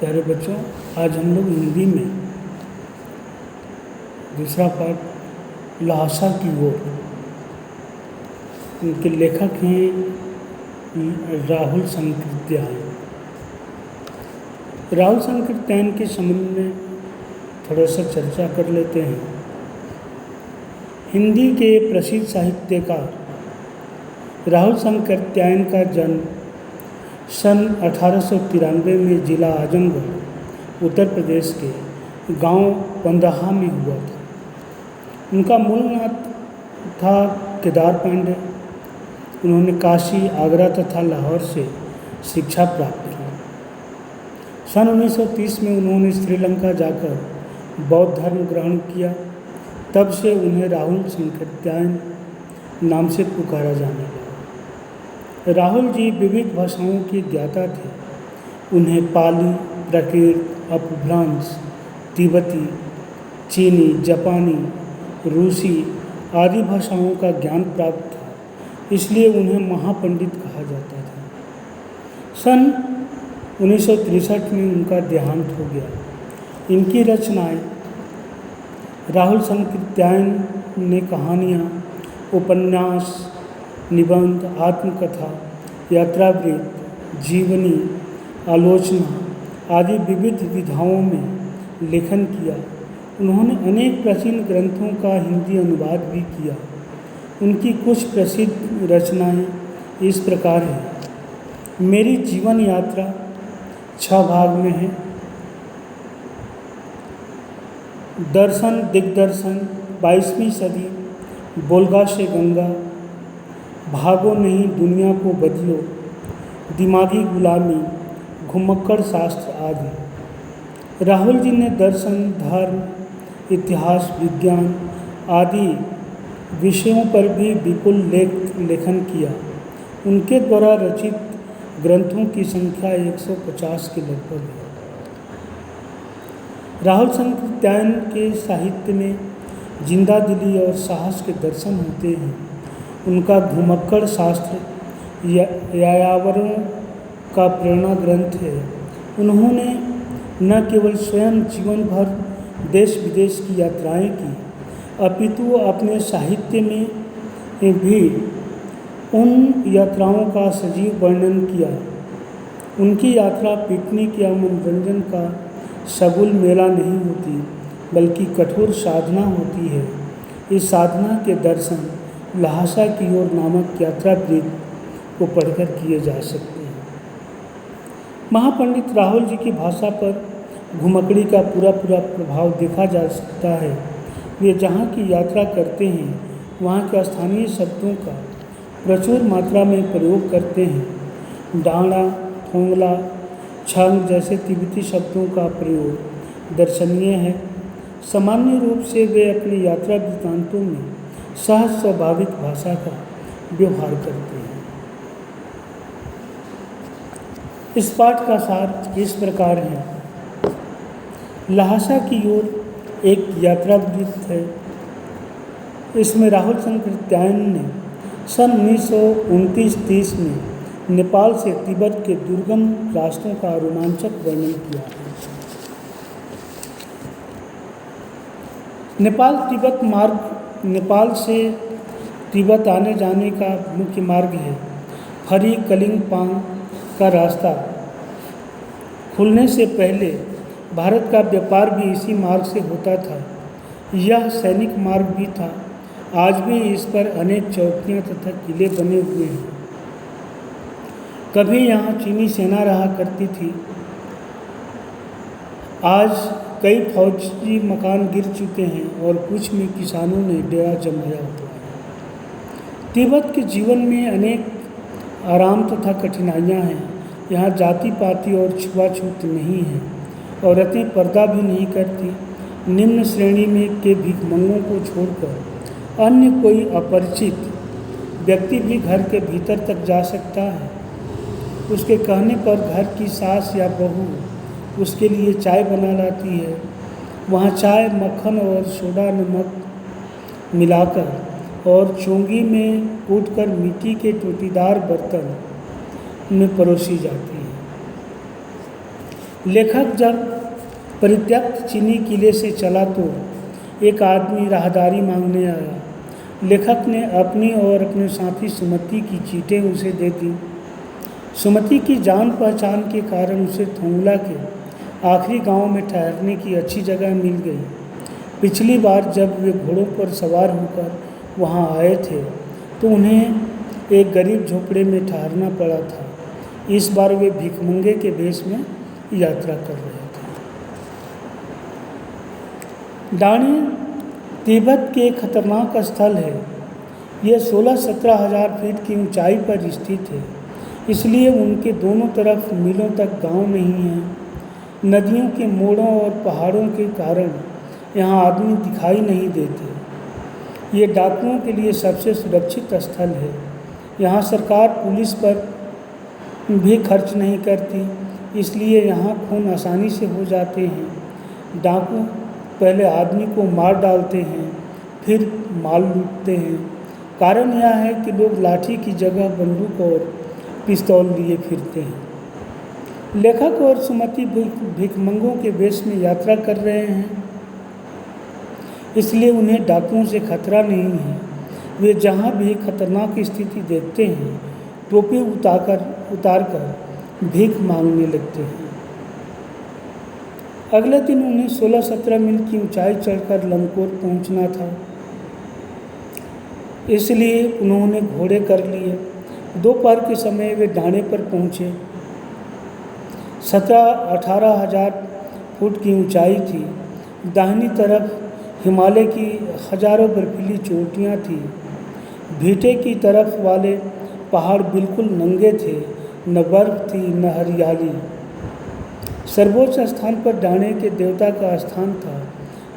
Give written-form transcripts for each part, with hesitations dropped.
प्यारे बच्चों, आज हम लोग हिंदी में दूसरा पाठ लहासा की ओर, उनके लेखक हैं राहुल संकृत्यायन। राहुल संकृत्यायन के संबंध में थोड़ा सा चर्चा कर लेते हैं। हिंदी के प्रसिद्ध साहित्यकार राहुल संकृत्यायन का जन्म सन 1893 में जिला आजमगढ़ उत्तर प्रदेश के गांव पंदाहा में हुआ था। उनका मूल नाम था केदार पांडे। उन्होंने काशी, आगरा तथा लाहौर से शिक्षा प्राप्त की। सन 1930 में उन्होंने श्रीलंका जाकर बौद्ध धर्म ग्रहण किया। तब से उन्हें राहुल संकृत्यायन नाम से पुकारा जाने लगा। राहुल जी विविध भाषाओं के ज्ञाता थे। उन्हें पाली, प्राकृत, अपभ्रंश, तिब्बती, चीनी, जापानी, रूसी आदि भाषाओं का ज्ञान प्राप्त था, इसलिए उन्हें महापंडित कहा जाता था। सन 1963 में उनका देहांत हो गया। इनकी रचनाएं राहुल संकृत्यायन ने कहानियाँ, उपन्यास, निबंध, आत्मकथा, यात्रावृत्त, जीवनी, आलोचना आदि विविध विधाओं में लेखन किया। उन्होंने अनेक प्राचीन ग्रंथों का हिंदी अनुवाद भी किया। उनकी कुछ प्रसिद्ध रचनाएं इस प्रकार हैं। मेरी जीवन यात्रा 6 भाग में है। दर्शन दिग्दर्शन, 22वीं सदी, बोलगा से गंगा, भागो नहीं दुनिया को बदलो, दिमागी गुलामी, घुमक्कड़ शास्त्र आदि। राहुल जी ने दर्शन, धर्म, इतिहास, विज्ञान आदि विषयों पर भी विपुल लेखन किया। उनके द्वारा रचित ग्रंथों की संख्या 150 के लगभग है। राहुल संकृत्यायन के साहित्य में जिंदादिली और साहस के दर्शन होते हैं। उनका घुमक्कड़ शास्त्र यायावरों का प्रेरणा ग्रंथ है। उन्होंने न केवल स्वयं जीवन भर देश विदेश की यात्राएं की, अपितु अपने साहित्य में भी उन यात्राओं का सजीव वर्णन किया। उनकी यात्रा पिकनिक या मनोरंजन का शगुल मेला नहीं होती, बल्कि कठोर साधना होती है। इस साधना के दर्शन लहासा की ओर नामक यात्रावृत्त को पढ़कर किए जा सकते हैं। महापंडित राहुल जी की भाषा पर घुमक्कड़ी का पूरा प्रभाव देखा जा सकता है। वे जहाँ की यात्रा करते हैं, वहाँ के स्थानीय शब्दों का प्रचुर मात्रा में प्रयोग करते हैं। डांडा, थोंगला, छंग जैसे तिब्बती शब्दों का प्रयोग दर्शनीय है। सामान्य रूप से वे अपने यात्रा वृत्तांतों में सहज स्वाभाविक भाषा का व्यवहार करते हैं। इस पाठ का सार इस प्रकार है। लहासा की ओर एक यात्रावृत्त है। इसमें राहुल संकृत्यायन ने सन 1929-30 में नेपाल से तिब्बत के दुर्गम रास्तों का रोमांचक वर्णन किया है। नेपाल से तिब्बत आने जाने का मुख्य मार्ग है। फरी कलिंगपांग का रास्ता खुलने से पहले भारत का व्यापार भी इसी मार्ग से होता था। यह सैनिक मार्ग भी था। आज भी इस पर अनेक चौकियां तथा किले बने हुए हैं। कभी यहाँ चीनी सेना रहा करती थी। आज कई फौजी मकान गिर चुके हैं और कुछ में किसानों ने डेरा जमाया हुआ है। तिब्बत के जीवन में अनेक आराम तथा कठिनाइयाँ हैं। यहाँ जाति पाति और छुआछूत नहीं है। औरतें पर्दा भी नहीं करती। निम्न श्रेणी में के भिखमंगों को छोड़कर अन्य कोई अपरिचित व्यक्ति भी घर के भीतर तक जा सकता है। उसके कहने पर घर की सास या बहू उसके लिए चाय बना लाती है। वहाँ चाय मक्खन और सोडा नमक मिलाकर और चोंगी में कूटकर मिट्टी के टोटीदार बर्तन में परोसी जाती है। लेखक जब परित्यक्त चीनी किले से चला तो एक आदमी राहदारी मांगने आया। लेखक ने अपनी और अपने साथी सुमति की चीटें उसे दे दी। सुमति की जान पहचान के कारण उसे थोंगला के आखिरी गांव में ठहरने की अच्छी जगह मिल गई। पिछली बार जब वे घोड़ों पर सवार होकर वहां आए थे तो उन्हें एक गरीब झोपड़े में ठहरना पड़ा था। इस बार वे भिखमंगे के वेश में यात्रा कर रहे थे। डाणी तिब्बत के खतरनाक स्थल है। यह 16-17 हज़ार फीट की ऊंचाई पर स्थित है, इसलिए उनके दोनों तरफ मीलों तक गांव नहीं हैं। नदियों के मोड़ों और पहाड़ों के कारण यहाँ आदमी दिखाई नहीं देते। ये डाकुओं के लिए सबसे सुरक्षित स्थल है। यहाँ सरकार पुलिस पर भी खर्च नहीं करती, इसलिए यहाँ खून आसानी से हो जाते हैं। डाकू पहले आदमी को मार डालते हैं, फिर माल लूटते हैं। कारण यह है कि लोग लाठी की जगह बंदूक और पिस्तौल लिए फिरते हैं। लेखक और सुमति भिखमंगों के वेश में यात्रा कर रहे हैं, इसलिए उन्हें डाकुओं से खतरा नहीं है। वे जहाँ भी खतरनाक स्थिति देखते हैं टोपी उतारकर भीख मांगने लगते हैं। अगले दिन उन्हें 16-17 मील की ऊंचाई चढ़कर लंकोर पहुंचना था, इसलिए उन्होंने घोड़े कर लिए। दोपहर के समय वे डाणे पर पहुँचे। 17-18 हज़ार फुट की ऊंचाई थी। दाहिनी तरफ हिमालय की हजारों बर्फीली चोटियाँ थीं। भीटे की तरफ वाले पहाड़ बिल्कुल नंगे थे, न बर्फ थी न हरियाली। सर्वोच्च स्थान पर डाणे के देवता का स्थान था,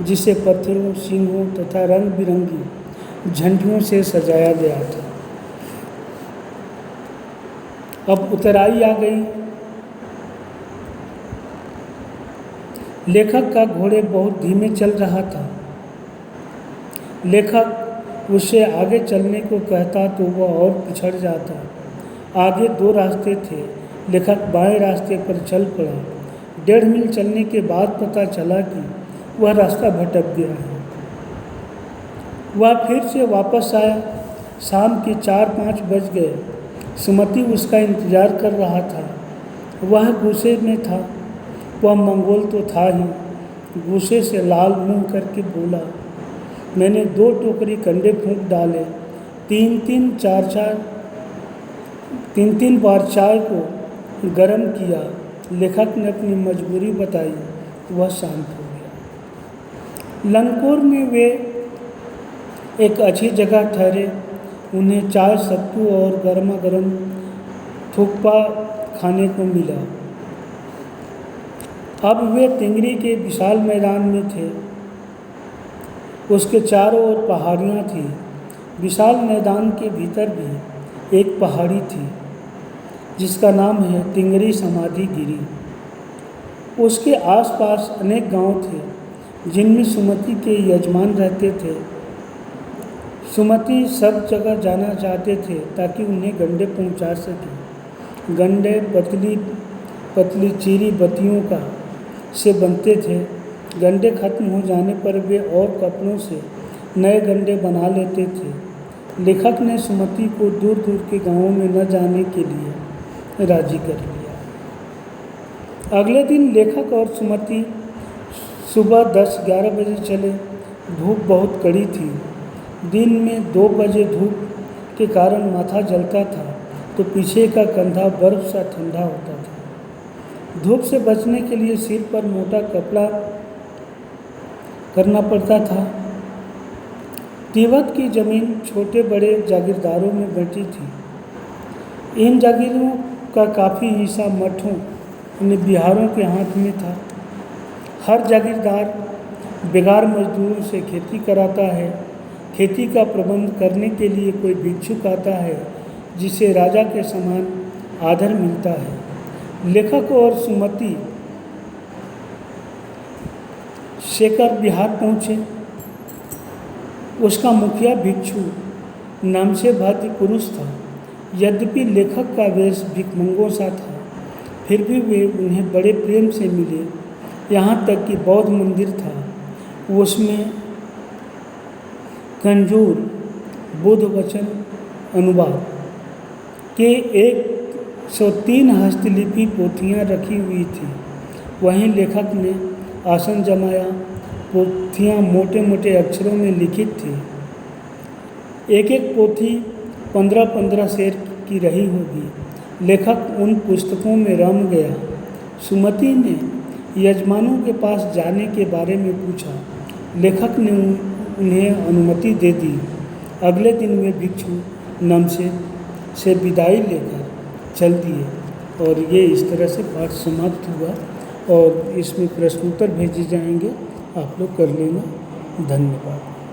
जिसे पत्थरों, सिंहों तथा रंग बिरंगी झंडियों से सजाया गया था। अब उतराई आ गई। लेखक का घोड़े बहुत धीमे चल रहा था। लेखक उससे आगे चलने को कहता तो वह और पिछड़ जाता। आगे 2 रास्ते थे। लेखक बाएं रास्ते पर चल पड़ा। 1.5 मील चलने के बाद पता चला कि वह रास्ता भटक गया है। वह फिर से वापस आया। शाम के 4-5 बज गए। सुमति उसका इंतजार कर रहा था। वह गुस्से में था। वह मंगोल तो था ही। गुस्से से लाल मुंह करके बोला, मैंने 2 टोकरी कंडे फूंक डाले। 3-3 बार चाय को गर्म किया। लेखक ने अपनी मजबूरी बताई। वह शांत हो गया। लंकोर में वे एक अच्छी जगह ठहरे। उन्हें चाय, सत्तू और गर्मा गर्म थुक्पा खाने को मिला। अब वे तिंगरी के विशाल मैदान में थे। उसके चारों ओर पहाड़ियाँ थीं। विशाल मैदान के भीतर भी एक पहाड़ी थी, जिसका नाम है तिंगरी समाधि गिरी। उसके आसपास अनेक गांव थे, जिनमें सुमति के यजमान रहते थे। सुमति सब जगह जाना चाहते थे ताकि उन्हें गंडे पहुंचा सके। गंडे पतली पतली चीरी बत्तियों का से बनते थे। गंडे खत्म हो जाने पर वे और कपड़ों से नए गंडे बना लेते थे। लेखक ने सुमति को दूर दूर के गांवों में न जाने के लिए राजी कर लिया। अगले दिन लेखक और सुमति सुबह 10-11 बजे चले। धूप बहुत कड़ी थी। दिन में 2 बजे धूप के कारण माथा जलता था तो पीछे का कंधा बर्फ सा ठंडा होता था। धूप से बचने के लिए सिर पर मोटा कपड़ा करना पड़ता था। तिब्बत की ज़मीन छोटे बड़े जागीरदारों में बंटी थी। इन जागीरों का काफ़ी हिस्सा मठों यानी बिहारों के हाथ में था। हर जागीरदार बेगार मजदूरों से खेती कराता है। खेती का प्रबंध करने के लिए कोई भिक्षुक आता है, जिसे राजा के समान आदर मिलता है। लेखक और सुमति शेखर बिहार पहुँचे। उसका मुखिया भिक्षु नाम से भद्र पुरुष था। यद्यपि लेखक का वेश भिखमंगों सा था, फिर भी वे उन्हें बड़े प्रेम से मिले। यहाँ तक कि बौद्ध मंदिर था, उसमें कंजूर बुद्ध वचन अनुवाद के 103 हस्तलिपि पोथियाँ रखी हुई थी। वहीं लेखक ने आसन जमाया। पोथियाँ मोटे मोटे अक्षरों में लिखित थी। एक एक पोथी 15-15 शेर की रही होगी। लेखक उन पुस्तकों में रम गया। सुमति ने यजमानों के पास जाने के बारे में पूछा। लेखक ने उन्हें अनुमति दे दी। अगले दिन वे भिक्षु नमसेन से विदाई लेकर चल दिए और ये इस तरह से पाठ समाप्त हुआ और इसमें प्रश्नोत्तर भेजे जाएंगे, आप लोग कर लेना। धन्यवाद।